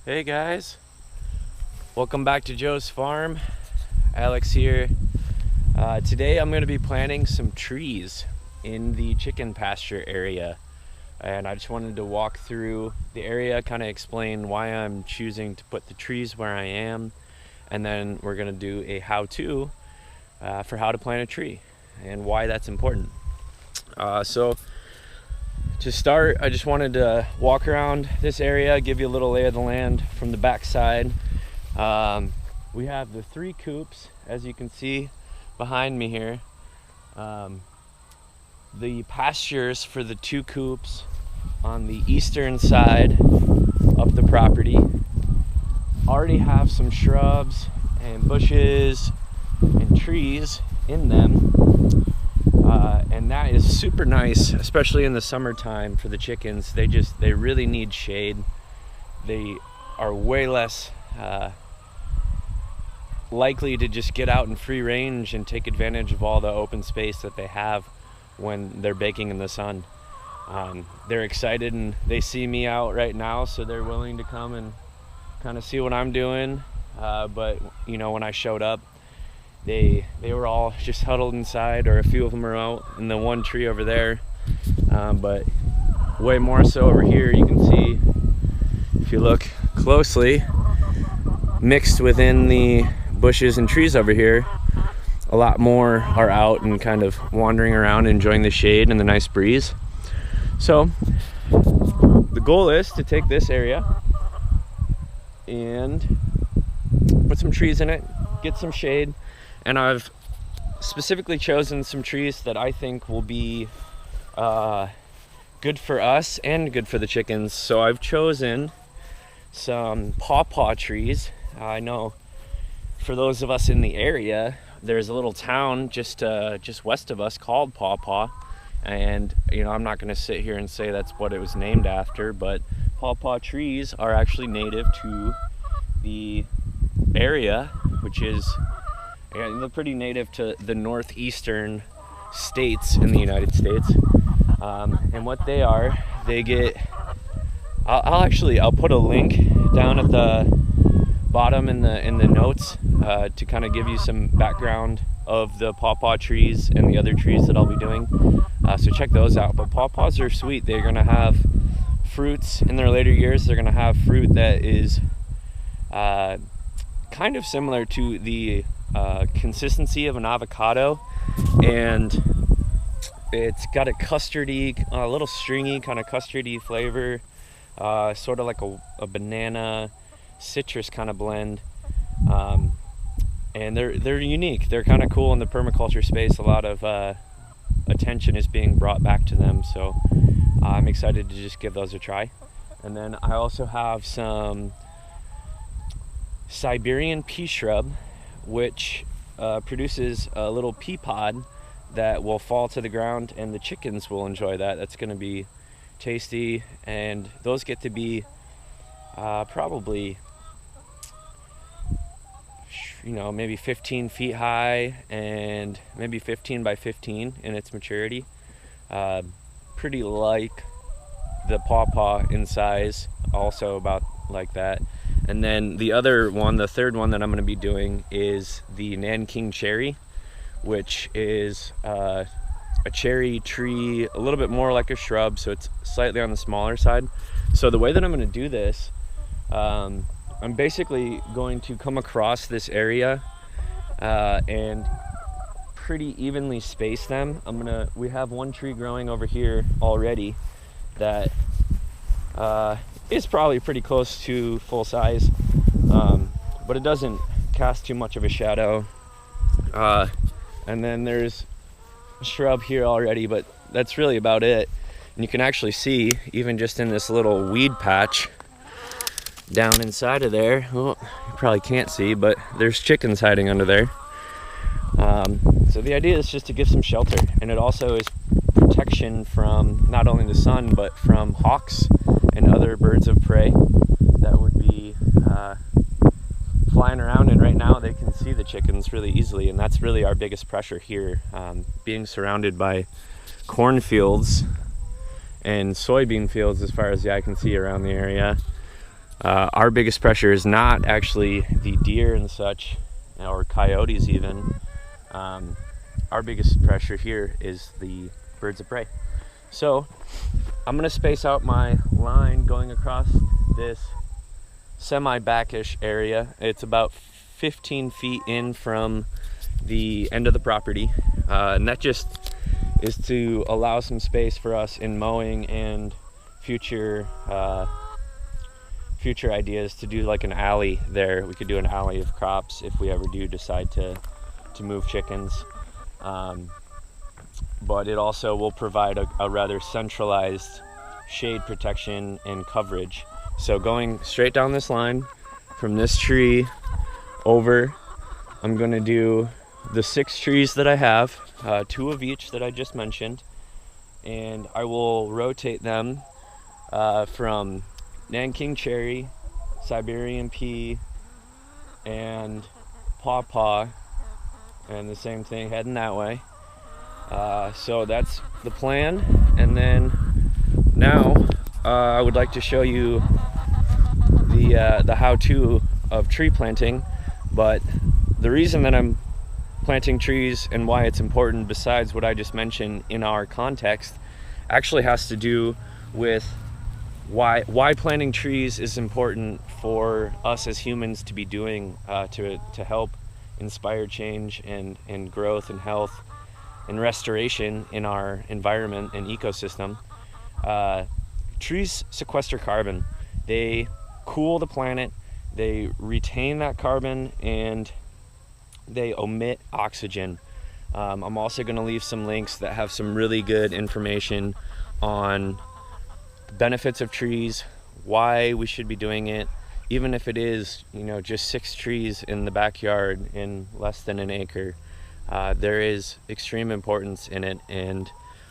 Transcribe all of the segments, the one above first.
Hey guys, welcome back to Joe's Farm. Alex here. Today I'm going to be planting some trees in the chicken pasture area, and I just wanted to walk through the area, kind of explain why I'm choosing to put the trees where I am, and then we're going to do a how-to for how to plant a tree and why that's important. So to start, I just wanted to walk around this area, give you a little lay of the land from the back side. We have the 3 coops, as you can see behind me here. The pastures for the 2 coops on the eastern side of the property already have some shrubs and bushes and trees in them. And that is super nice, especially in the summertime for the chickens. They really need shade. They are way less likely to just get out in free range and take advantage of all the open space that they have when they're baking in the sun. They're excited and they see me out right now, so they're willing to come and kind of see what I'm doing. But you know, when I showed up, they were all just huddled inside, or a few of them are out in the one tree over there, but way more so over here. You can see, if you look closely, mixed within the bushes and trees over here, a lot more are out and kind of wandering around, enjoying the shade and the nice breeze. So the goal is to take this area and put some trees in it, get some shade. And I've specifically chosen some trees that I think will be good for us and good for the chickens. So I've chosen some pawpaw trees. I know for those of us in the area, there's a little town just west of us called Pawpaw. And you know, I'm not going to sit here and say that's what it was named after, but pawpaw trees are actually native to the area, which is they're pretty native to the northeastern states in the United States. And what they are, they get, I'll put a link down at the bottom in the notes to kind of give you some background of the pawpaw trees and the other trees that I'll be doing. So check those out. But pawpaws are sweet. They're gonna have fruits in their later years. They're gonna have fruit that is kind of similar to the consistency of an avocado, and it's got a custardy, a little stringy kind of custardy flavor, sort of like a banana citrus kind of blend, and they're unique. They're kind of cool in the permaculture space. A lot of attention is being brought back to them, so I'm excited to just give those a try. And then I also have some Siberian pea shrub, which produces a little pea pod that will fall to the ground, and the chickens will enjoy that. That's going to be tasty, and those get to be probably, you know, maybe 15 feet high and maybe 15 by 15 in its maturity. Pretty like the pawpaw in size, also about like that. And then the other one, the third one that I'm going to be doing, is the Nanking cherry, which is a cherry tree, a little bit more like a shrub, so it's slightly on the smaller side. So the way that I'm going to do this, I'm basically going to come across this area and pretty evenly space them. We have one tree growing over here already that is probably pretty close to full size, but it doesn't cast too much of a shadow. And then there's a shrub here already, but that's really about it. And you can actually see, even just in this little weed patch down inside of there, well, you probably can't see, but there's chickens hiding under there. So the idea is just to give some shelter, and it also is protection from not only the sun, but from hawks and other birds of prey that would be flying around. And right now they can see the chickens really easily, and that's really our biggest pressure here, being surrounded by cornfields and soybean fields as far as the eye can see around the area. Our biggest pressure is not actually the deer and such, or coyotes even. Our biggest pressure here is the birds of prey. So I'm gonna space out my line going across this semi-backish area. It's about 15 feet in from the end of the property, and that just is to allow some space for us in mowing and future ideas to do like an alley there. We could do an alley of crops if we ever do decide to move chickens, but it also will provide a rather centralized shade protection and coverage. So going straight down this line from this tree over, I'm going to do the 6 trees that I have, 2 of each that I just mentioned, and I will rotate them from Nanking cherry, Siberian pea, and pawpaw, and the same thing heading that way. So that's the plan. And then now I would like to show you the how-to of tree planting. But the reason that I'm planting trees and why it's important, besides what I just mentioned in our context, actually has to do with why planting trees is important for us as humans to be doing to help inspire change and growth and health and restoration in our environment and ecosystem. Trees sequester carbon. They cool the planet, they retain that carbon, and they emit oxygen. I'm also going to leave some links that have some really good information on the benefits of trees, why we should be doing it, even if it is, just 6 trees in the backyard in less than an acre. There is extreme importance in it, and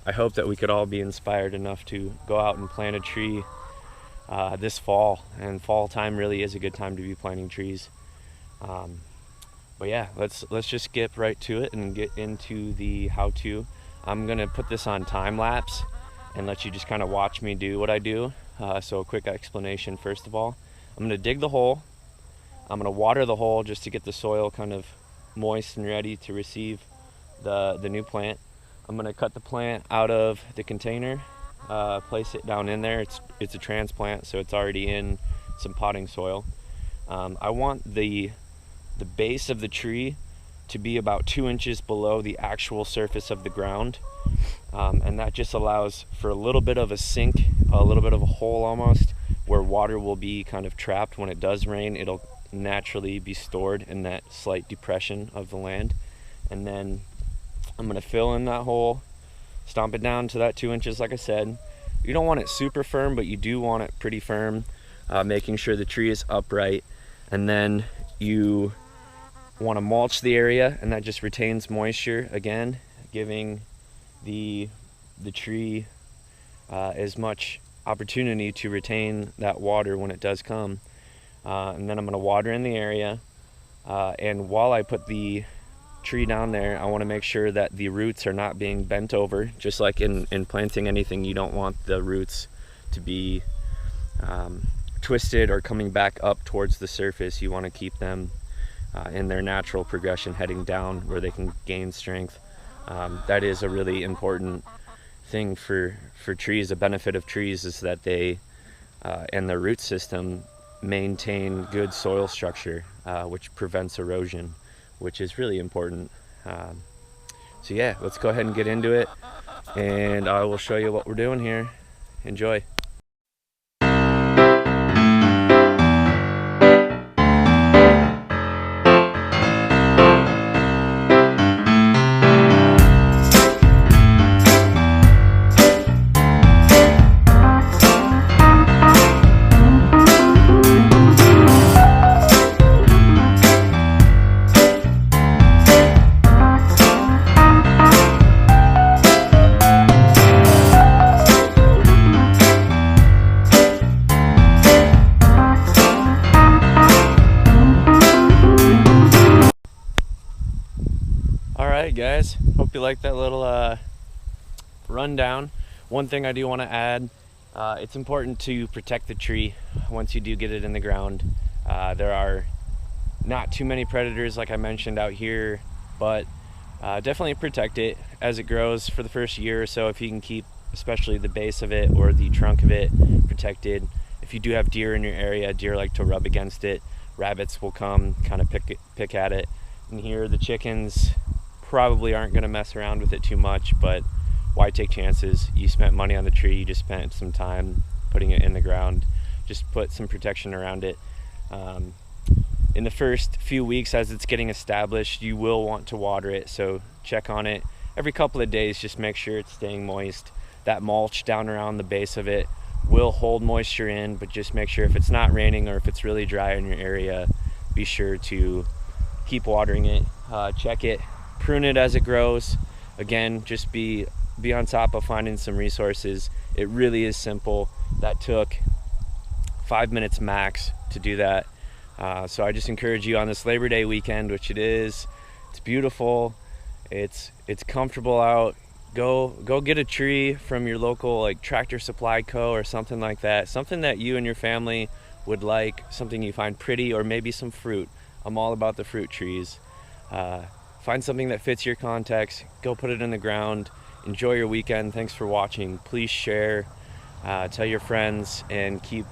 I hope that we could all be inspired enough to go out and plant a tree this fall. And fall time really is a good time to be planting trees. But yeah, let's just get right to it and get into the how-to. I'm gonna put this on time lapse and let you just kind of watch me do what I do. So a quick explanation first of all. I'm gonna dig the hole. I'm gonna water the hole just to get the soil kind of moist and ready to receive the new plant. I'm gonna cut the plant out of the container, place it down in there. It's a transplant, so it's already in some potting soil. I want the base of the tree to be about 2 inches below the actual surface of the ground, and that just allows for a little bit of a sink, a little bit of a hole almost, where water will be kind of trapped. When it does rain, it'll naturally be stored in that slight depression of the land. And then I'm going to fill in that hole, stomp it down to that 2 inches like I said. You don't want it super firm, but you do want it pretty firm, making sure the tree is upright. And then you want to mulch the area, and that just retains moisture, again giving the tree as much opportunity to retain that water when it does come. And then I'm going to water in the area, and while I put the tree down there, I want to make sure that the roots are not being bent over. Just like in planting anything, you don't want the roots to be twisted or coming back up towards the surface. You want to keep them in their natural progression, heading down where they can gain strength. That is a really important thing for trees. A benefit of trees is that they and the root system maintain good soil structure, which prevents erosion, which is really important. So yeah, let's go ahead and get into it, and I will show you what we're doing here. Enjoy. Alright guys, hope you like that little rundown. One thing I do want to add, It's important to protect the tree once you do get it in the ground. There are not too many predators like I mentioned out here, but definitely protect it as it grows for the first year or so. If you can keep especially the base of it or the trunk of it protected. If you do have deer in your area, deer like to rub against it. Rabbits will come kind of pick at it. And here the chickens probably aren't going to mess around with it too much, but why take chances? You spent money on the tree, you just spent some time putting it in the ground. Just put some protection around it. In the first few weeks as it's getting established, you will want to water it, so check on it every couple of days. Just make sure it's staying moist. That mulch down around the base of it will hold moisture in, but just make sure if it's not raining or if it's really dry in your area, be sure to keep watering it. Check it, prune it as it grows. Again, just be on top of finding some resources. It really is simple. That took 5 minutes max to do that. So I just encourage you on this Labor Day weekend, which it is. It's beautiful. It's comfortable out. Go get a tree from your local like Tractor Supply Co. or something like that. Something that you and your family would like. Something you find pretty, or maybe some fruit. I'm all about the fruit trees. Find something that fits your context. Go put it in the ground. Enjoy your weekend. Thanks for watching. Please share, tell your friends, and keep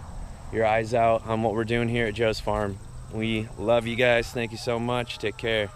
your eyes out on what we're doing here at Joe's Farm. We love you guys. Thank you so much. Take care.